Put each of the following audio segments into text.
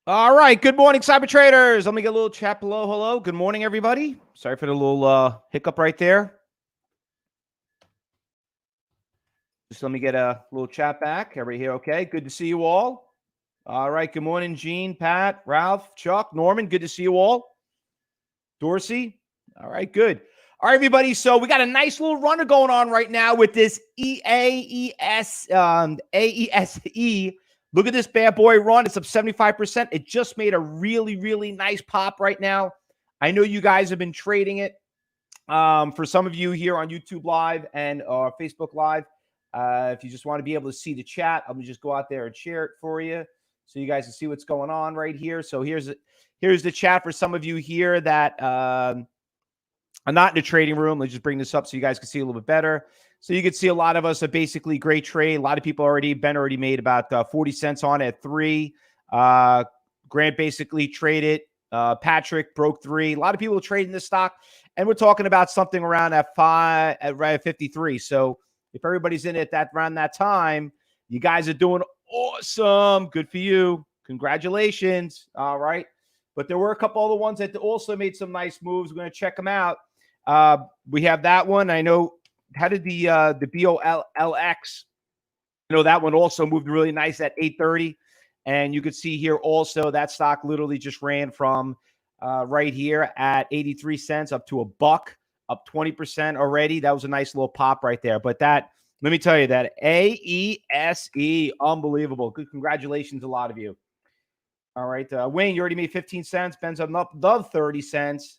All right. Good morning, cyber traders. Let me get a little chat below. Hello. Good morning, everybody. Sorry for the little hiccup right there. Just let me get a little chat back. Everybody here okay? Good to see you all. All right. Good morning, Gene, Pat, Ralph, Chuck, Norman. Good to see you all. Dorsey. All right. Good. All right, everybody. So we got a nice little runner going on right now with this AES. Look at this bad boy run. It's up 75%. It just made a really, really nice pop right now. I know you guys have been trading it. For some of you here on YouTube Live and Facebook Live, if you just want to be able to see the chat, I'm gonna just go out there and share it for you so you guys can see what's going on right here. So here's the chat for some of you here that are not in the trading room. Let's just bring this up so you guys can see a little bit better. So you can see a lot of us are basically great trade. A lot of people Ben already made about 40 cents on it at 3. Grant basically traded. Patrick broke 3. A lot of people trading this stock, and we're talking about something around at 5 at 53. So if everybody's in it around that time, you guys are doing awesome. Good for you. Congratulations. All right. But there were a couple other ones that also made some nice moves. We're going to check them out. We have that one. I know. How did the BOLX? You know, that one also moved really nice at 8:30, and you could see here also that stock literally just ran from right here at 83 cents up to $1, up 20% already. That was a nice little pop right there. But that, let me tell you, that AESE, unbelievable. Good, congratulations, a lot of you. All right, Wayne, you already made 15 cents. Ben's up the 30 cents.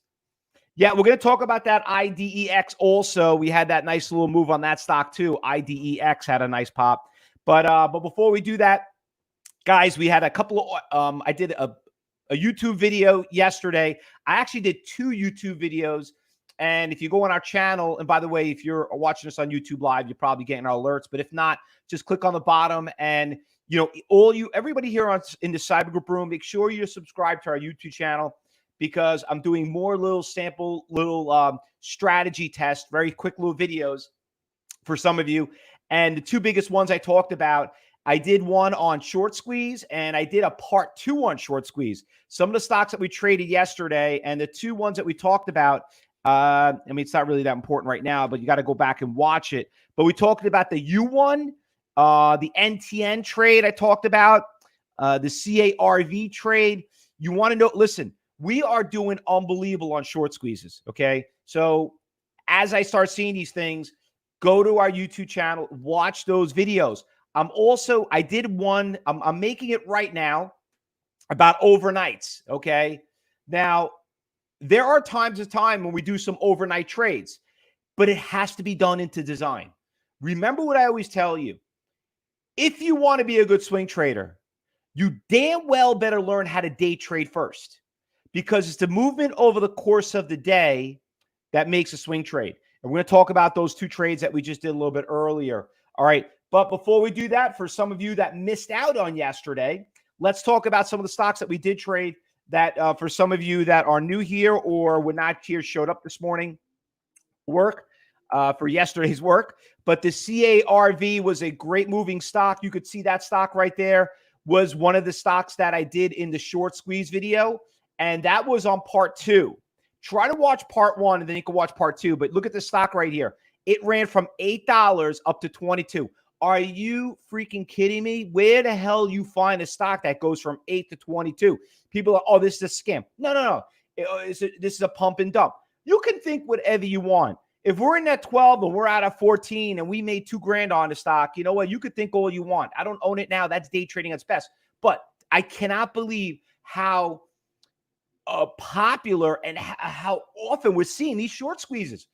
Yeah, we're going to talk about that IDEX also. We had that nice little move on that stock too. IDEX had a nice pop. But before we do that, guys, we had a couple of I did a YouTube video yesterday. I actually did 2 YouTube videos. And if you go on our channel, and by the way, if you're watching us on YouTube Live, you're probably getting our alerts. But if not, just click on the bottom, and everybody here in the Cyber Group room, make sure you're subscribed to our YouTube channel, because I'm doing more little sample, strategy tests, very quick little videos for some of you. And the 2 biggest ones I talked about, I did one on short squeeze, and I did a part 2 on short squeeze. Some of the stocks that we traded yesterday, and the 2 ones that we talked about, I mean, it's not really that important right now, but you got to go back and watch it. But we talked about the U1, the NTN trade I talked about, the CARV trade. You want to know, listen, we are doing unbelievable on short squeezes, okay? So as I start seeing these things, go to our YouTube channel, watch those videos. I did one, I'm making it right now about overnights, okay? Now, there are times when we do some overnight trades, but it has to be done into design. Remember what I always tell you. If you want to be a good swing trader, you damn well better learn how to day trade first, because it's the movement over the course of the day that makes a swing trade. And we're going to talk about those 2 trades that we just did a little bit earlier. All right. But before we do that, for some of you that missed out on yesterday, let's talk about some of the stocks that we did trade that for some of you that are new here or were not here, showed up this morning, for yesterday's work. But the CARV was a great moving stock. You could see that stock right there was one of the stocks that I did in the short squeeze video. And that was on part 2. Try to watch part 1, and then you can watch part 2. But look at the stock right here. It ran from $8 up to 22. Are you freaking kidding me? Where the hell you find a stock that goes from 8 to 22? People are, oh, this is a scam. No. This is a pump and dump. You can think whatever you want. If we're in at 12 and we're out at 14 and we made $2,000 on the stock, you know what? You could think all you want. I don't own it now. That's day trading at its best. But I cannot believe how popular and how often we're seeing these short squeezes,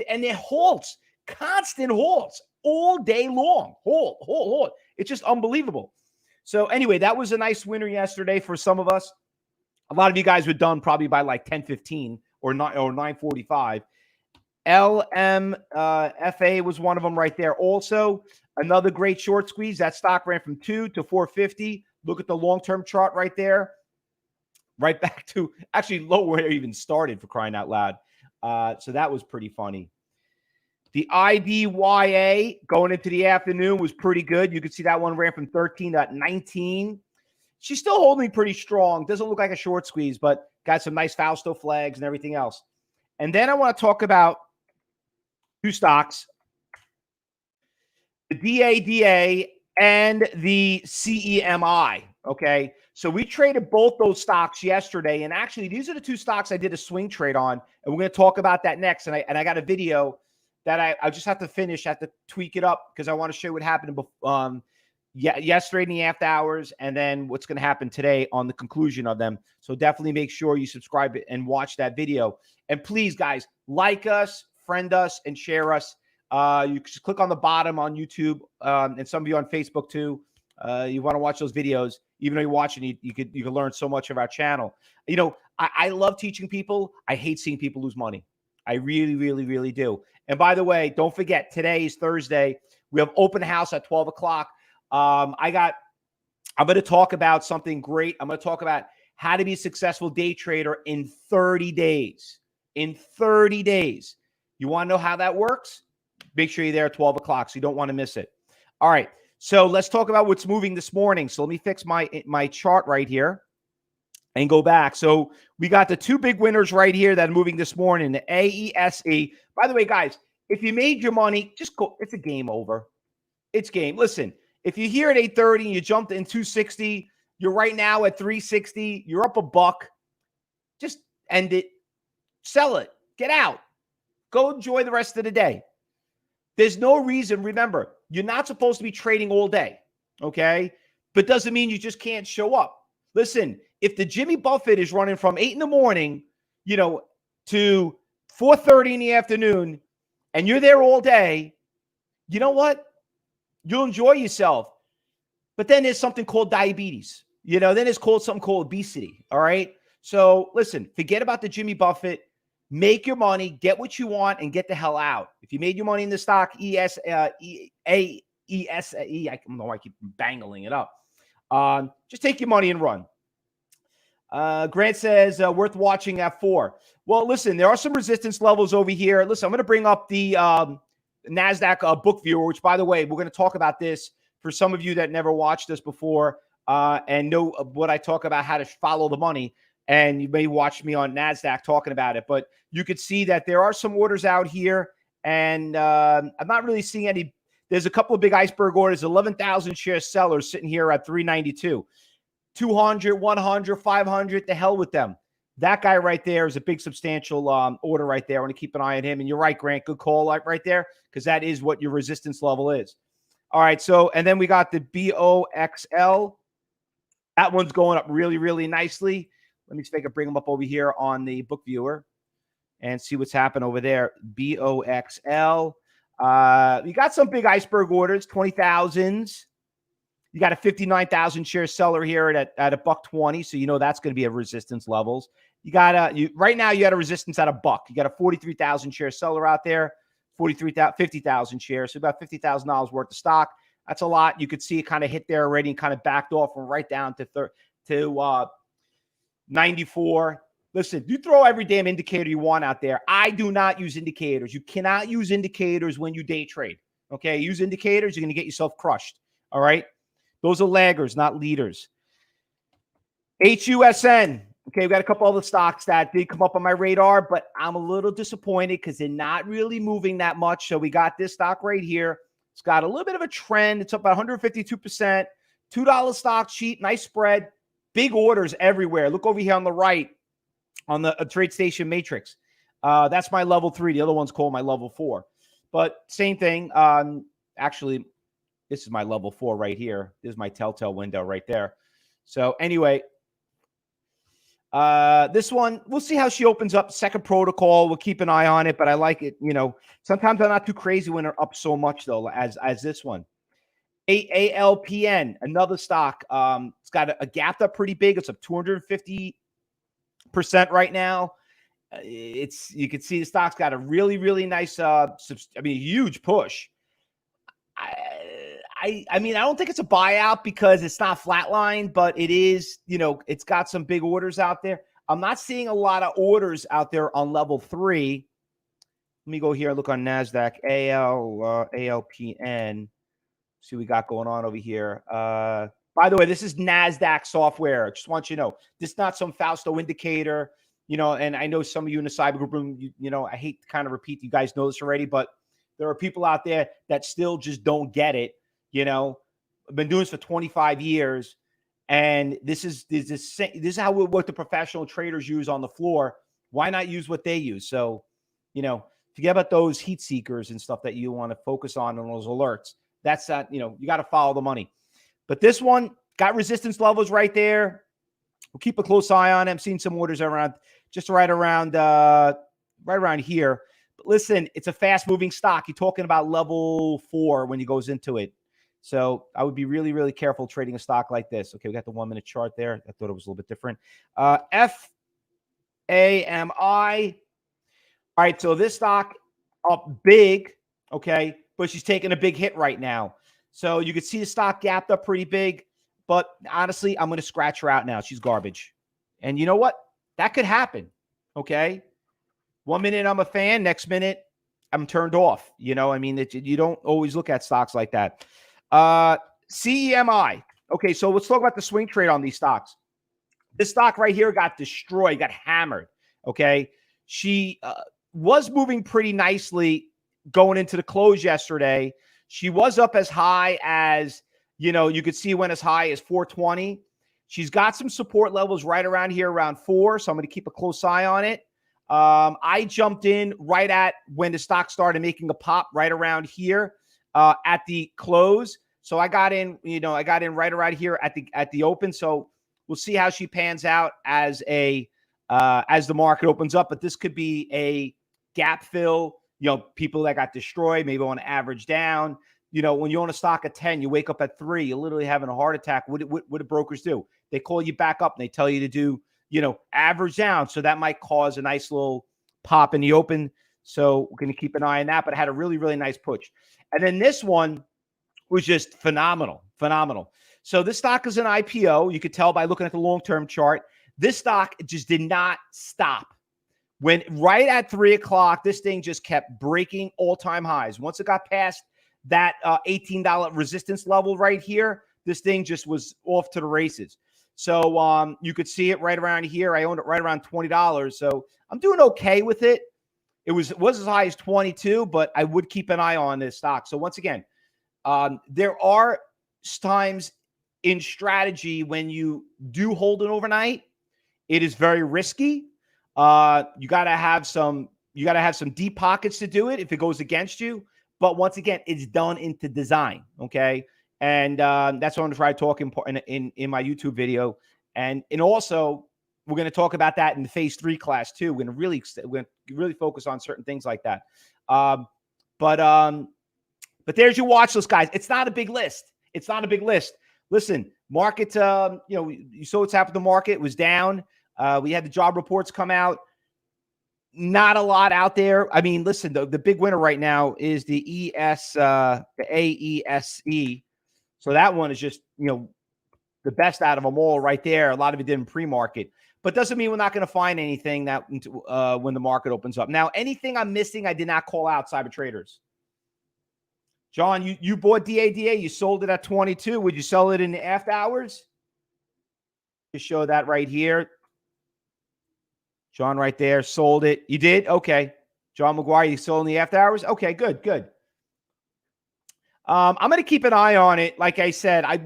and they're halts, constant halts all day long. Halt. It's just unbelievable. So anyway, that was a nice winner yesterday for some of us. A lot of you guys were done probably by like 10:15 or 9:45. LMFA was one of them right there. Also, another great short squeeze. That stock ran from 2 to 450. Look at the long-term chart right there. Right back to actually low where it even started, for crying out loud. So that was pretty funny. The IDYA going into the afternoon was pretty good. You could see that one ran from 13 to 19. She's still holding pretty strong. Doesn't look like a short squeeze, but got some nice Fausto flags and everything else. And then I want to talk about two stocks, the DADA and the CEMI. Okay. So we traded both those stocks yesterday. And actually, these are the two stocks I did a swing trade on. And we're going to talk about that next. And I got a video that I just have to finish, have to tweak it up because I want to show you what happened yesterday in the after hours and then what's going to happen today on the conclusion of them. So definitely make sure you subscribe and watch that video. And please, guys, like us, friend us, and share us. You just click on the bottom on YouTube, and some of you on Facebook too. You want to watch those videos, even though you're watching, you can learn so much of our channel. You know, I love teaching people. I hate seeing people lose money. I really, really, really do. And by the way, don't forget, today is Thursday. We have open house at 12 o'clock. I'm going to talk about something great. I'm going to talk about how to be a successful day trader in 30 days. In 30 days. You want to know how that works? Make sure you're there at 12 o'clock so you don't want to miss it. All right. So let's talk about what's moving this morning. So let me fix my chart right here and go back. So we got the two big winners right here that are moving this morning, the AESE. By the way, guys, if you made your money, just go. It's a game over. It's game. Listen, if you're here at 8:30 and you jumped in 260, you're right now at 360, you're up $1. Just end it. Sell it. Get out. Go enjoy the rest of the day. There's no reason. Remember, you're not supposed to be trading all day, okay? But doesn't mean you just can't show up. Listen, if the Jimmy Buffett is running from 8 in the morning, to 4:30 in the afternoon, and you're there all day, you know what? You'll enjoy yourself. But then there's something called diabetes. Then there's something called obesity, all right? So listen, forget about the Jimmy Buffett. Make your money, get what you want, and get the hell out. If you made your money in the stock, I don't know why I keep bangling it up. Just take your money and run. Grant says, worth watching at 4. Well, listen, there are some resistance levels over here. Listen, I'm going to bring up the NASDAQ book viewer, which, by the way, we're going to talk about this for some of you that never watched this before and know what I talk about, how to follow the money. And you may watch me on NASDAQ talking about it. But you could see that there are some orders out here. And I'm not really seeing any. There's a couple of big iceberg orders, 11,000 share sellers sitting here at 392. 200, 100, 500, the hell with them. That guy right there is a big substantial order right there. I want to keep an eye on him. And you're right, Grant, good call right there, because that is what your resistance level is. All right, so, and then we got the BOXL. That one's going up really, really nicely. Let me see if I can bring them up over here on the book viewer and see what's happened over there. BOXL. You got some big iceberg orders, 20,000s. You got a 59,000 share seller here at $1.20, so that's going to be a resistance levels. You got right now you got a resistance at $1. You got a 43,000 share seller out there, 50,000 shares, so about $50,000 worth of stock. That's a lot. You could see it kind of hit there already and kind of backed off and right down to 94. Listen, you throw every damn indicator you want out there. I do not use indicators. You cannot use indicators when you day trade. Okay, use indicators, you're going to get yourself crushed. All right. Those are laggers, not leaders. HUSN. Okay, we got a couple other stocks that did come up on my radar, but I'm a little disappointed because they're not really moving that much. So we got this stock right here. It's got a little bit of a trend. It's up about 152%. $2 stock sheet, nice spread. Big orders everywhere. Look over here on the right on the trade station matrix. That's my level 3. The other one's called my level 4. But same thing. Actually, this is my level 4 right here. This is my telltale window right there. So anyway, this one, we'll see how she opens up. Second protocol. We'll keep an eye on it, but I like it. Sometimes I'm not too crazy when they're up so much though, as this one. ALPN, another stock. It's got a gap up pretty big. It's up 250% right now. You can see the stock's got a really, really nice, huge push. I mean, I don't think it's a buyout because it's not flatline, but it is, it's got some big orders out there. I'm not seeing a lot of orders out there on level 3. Let me go here and look on NASDAQ, ALPN. See what we got going on over here. By the way, this is NASDAQ software. Just want you to know, this is not some Fausto indicator, and I know some of you in the cyber group room, I hate to kind of repeat, you guys know this already, but there are people out there that still just don't get it. I've been doing this for 25 years, and this is how what the professional traders use on the floor. Why not use what they use? So, forget about those heat seekers and stuff that you want to focus on and those alerts. That's not, you got to follow the money. But this one got resistance levels right there. We'll keep a close eye on it. I'm seeing some orders around, just right around here. But listen, it's a fast-moving stock. You're talking about level 4 when he goes into it. So I would be really, really careful trading a stock like this. Okay, we got the 1-minute chart there. I thought it was a little bit different. FAMI. All right, so this stock up big, okay, but she's taking a big hit right now. So you could see the stock gapped up pretty big, but honestly, I'm going to scratch her out now. She's garbage. And you know what? That could happen, okay? 1 minute I'm a fan, next minute I'm turned off. You don't always look at stocks like that. CEMI. Okay, so let's talk about the swing trade on these stocks. This stock right here got destroyed, got hammered, okay? She was moving pretty nicely going into the close yesterday. She was up as high as, you could see went as high as 420. She's got some support levels right around here, around 4. So I'm going to keep a close eye on it. I jumped in right at when the stock started making a pop right around here at the close. So I got in, right around here at the open. So we'll see how she pans out as the market opens up. But this could be a gap fill. People that got destroyed, maybe want to average down. When you own a stock at 10, you wake up at 3, you're literally having a heart attack. What do brokers do? They call you back up and they tell you to do, average down. So that might cause a nice little pop in the open. So we're going to keep an eye on that. But it had a really, really nice push. And then this one was just phenomenal. So this stock is an IPO. You could tell by looking at the long-term chart. This stock just did not stop. When right at 3 o'clock, this thing just kept breaking all-time highs. Once it got past that $18 resistance level right here, this thing just was off to the races. So you could see it right around here. I owned it right around $20. So I'm doing okay with it. It was as high as 22, but I would keep an eye on this stock. So once again, there are times in strategy when you do hold it overnight, it is very risky. You got to have some deep pockets to do it if it goes against you. But once again, it's done into design. Okay. And that's what I'm going to try to talk in my YouTube video. And also we're going to talk about that in the phase 3 class too. We're going to really focus on certain things like that. But there's your watch list, guys. It's not a big list. Listen, market, you saw what's happened to the market. It was down. We had the job reports come out. Not a lot out there. I mean, listen, the big winner right now is the AESE. So that one is just, the best out of them all right there. A lot of it did in pre-market. But doesn't mean we're not going to find anything that when the market opens up. Now, anything I'm missing, I did not call out, cyber traders. John, you bought DADA. You sold it at 22. Would you sell it in the after hours? Just show that right here. John right there sold it. You did? Okay. John McGuire, you sold in the after hours? Okay, good. I'm going to keep an eye on it. Like I said, I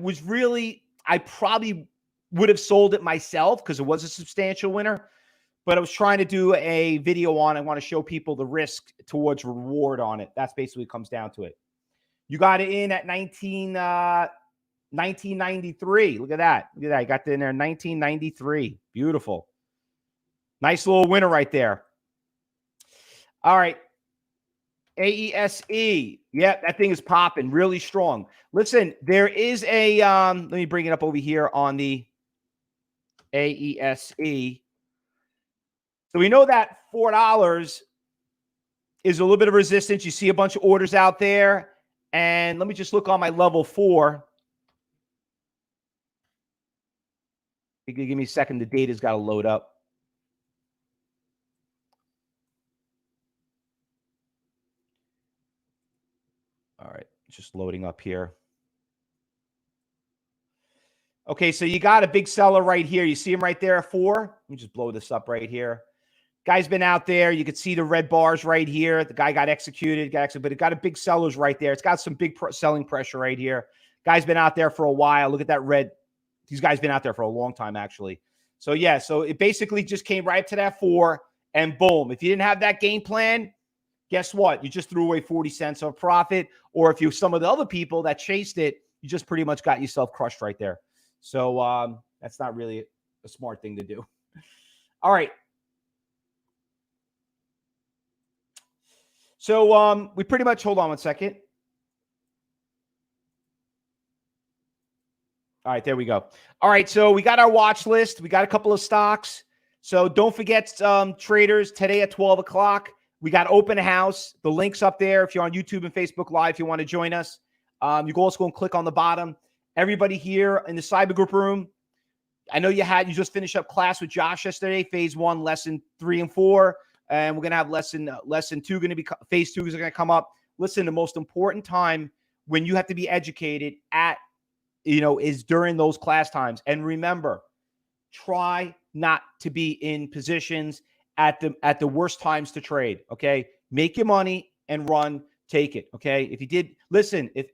probably would have sold it myself because it was a substantial winner. But I was trying to do a video on it. I want to show people the risk towards reward on it. That's basically what comes down to it. You got it in at 1993. Look at that. I got it in there 1993. Beautiful. Nice little winner right there. All right. AESE. Yeah, that thing is popping really strong. Listen, there is a, let me bring it up over here on the AESE. So we know that $4 is a little bit of resistance. You see a bunch of orders out there. And let me just look on my level 4. Give me a second. The data's got to load up. All right, just loading up here. Okay, so you got a big seller right here. You see him right there at 4. Let me just blow this up right here. Guy's been out there. You can see the red bars right here. The guy got executed, but it got a big sellers right there. It's got some big selling pressure right here. Guy's been out there for a while. Look at that red. These guys been out there for a long time, actually. So, yeah, so it basically just came right to that 4, and boom. If you didn't have that game plan, guess what? You just threw away 40 cents of profit. Or if you some of the other people that chased it, you just pretty much got yourself crushed right there. So that's not really a smart thing to do. All right. So we pretty much, hold on one second. All right, there we go. All right, so we got our watch list. We got a couple of stocks. So don't forget, traders, today at 12 o'clock, we got open house. The link's up there if you're on YouTube and Facebook Live if you want to join us. You can also go and click on the bottom. Everybody here in the cyber group room, I know you just finished up class with Josh yesterday, phase 1, lesson 3 and 4. And we're going to have lesson 2 going to be, phase 2 is going to come up. Listen, the most important time when you have to be educated is during those class times. And remember, try not to be in positions at the worst times to trade. Okay. Make your money and run, take it. Okay. If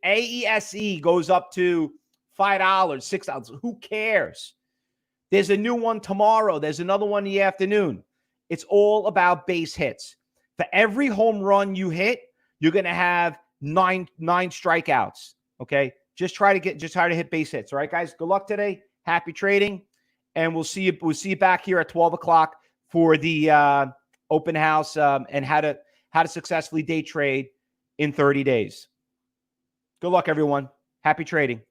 AESE goes up to $5, $6, who cares? There's a new one tomorrow. There's another one in the afternoon. It's all about base hits. For every home run you hit, you're going to have nine strikeouts. Okay. Just try to hit base hits. All right, guys. Good luck today. Happy trading. And we'll see you back here at 12 o'clock for the open house and how to successfully day trade in 30 days. Good luck, everyone. Happy trading.